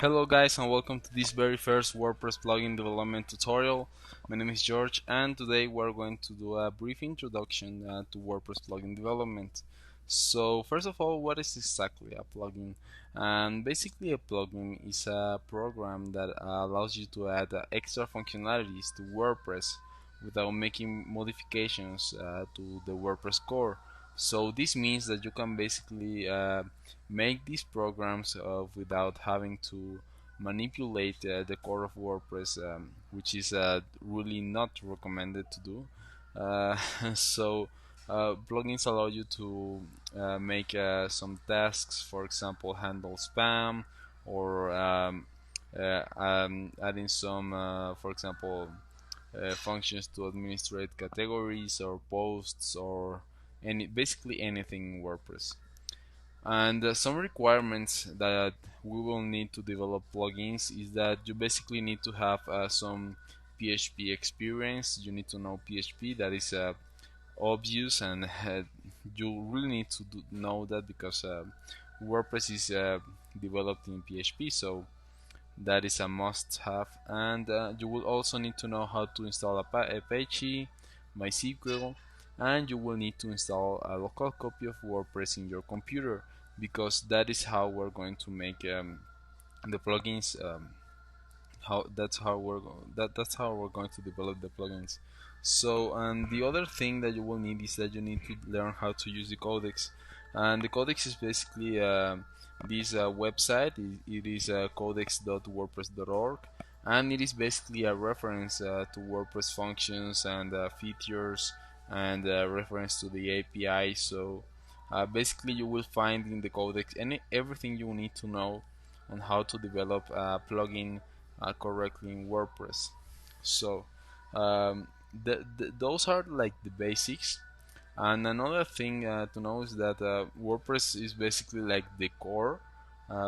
Hello guys and welcome to this very first WordPress plugin development tutorial. My name is George and today we're going to do a brief introduction to WordPress plugin development. So first of all, what is exactly a plugin? And basically a plugin is a program that allows you to add extra functionalities to WordPress without making modifications to the WordPress core. So this means that you can basically make these programs without having to manipulate the core of WordPress, which is really not recommended to do. Uh, so plugins allow you to make some tasks, for example, handle spam or adding some, for example, functions to administrate categories or posts or basically anything in WordPress. And some requirements that we will need to develop plugins is that you basically need to have some PHP experience. You need to know PHP. That is obvious, and you really need to know that because WordPress is developed in PHP, so that is a must-have. And you will also need to know how to install Apache, MySQL, and you will need to install a local copy of WordPress in your computer, because that is how we're going to make the plugins. That's how we're going to develop the plugins. So, and the other thing that you will need is that you need to learn how to use the codex. And the codex is basically this website. It is codex.wordpress.org, and it is basically a reference to WordPress functions and features, and reference to the API. So basically you will find in the codex everything you need to know on how to develop a plugin correctly in WordPress. So those are like the basics. And another thing to know is that WordPress is basically like the core,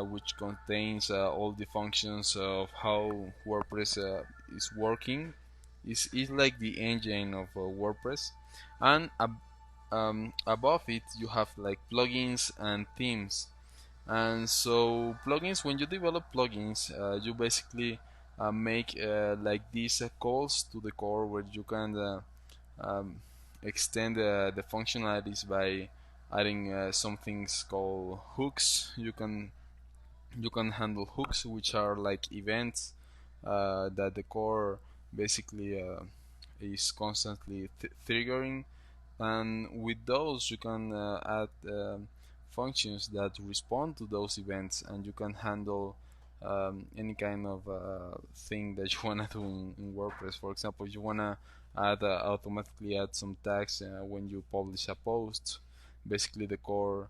which contains all the functions of how WordPress is working. Is like the engine of WordPress, and above it you have like plugins and themes. And so plugins, when you develop plugins, you basically make like these calls to the core, where you can um, extend the functionalities by adding some things called hooks. You can handle hooks, which are like events that the core basically is constantly triggering, and with those you can add functions that respond to those events, and you can handle any kind of thing that you want to do in WordPress. For example, if you want to automatically add some tags when you publish a post, basically the core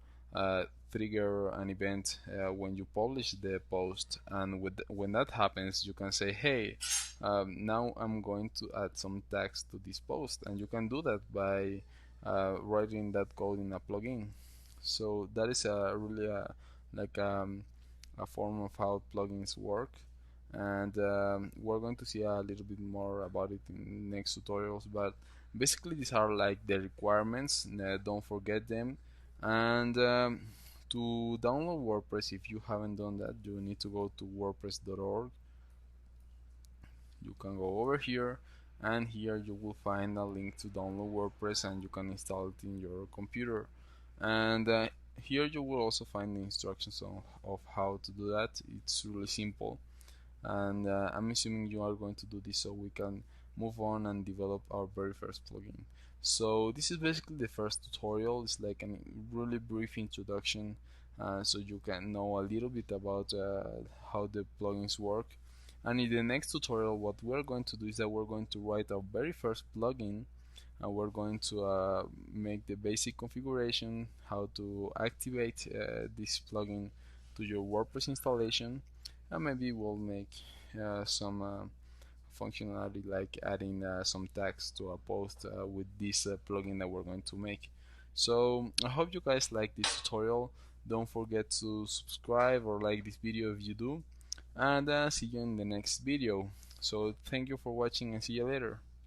trigger an event when you publish the post, and when that happens you can say, hey, now I'm going to add some tags to this post, and you can do that by writing that code in a plugin. So that is really like a form of how plugins work, and we're going to see a little bit more about it in next tutorials. But basically these are like the requirements. Don't forget them. And to download WordPress, if you haven't done that, you need to go to wordpress.org. You can go over here, and here you will find a link to download WordPress, and you can install it in your computer. And here you will also find the instructions of how to do that. It's really simple, and I'm assuming you are going to do this so we can move on and develop our very first plugin. So this is basically the first tutorial. It's like a really brief introduction, so you can know a little bit about how the plugins work. And in the next tutorial, what we're going to do is that we're going to write our very first plugin, and we're going to make the basic configuration, how to activate this plugin to your WordPress installation, and maybe we'll make some functionality like adding some tags to a post with this plugin that we're going to make. So I hope you guys like this tutorial. Don't forget to subscribe or like this video if you do, and see you in the next video. So thank you for watching, and see you later.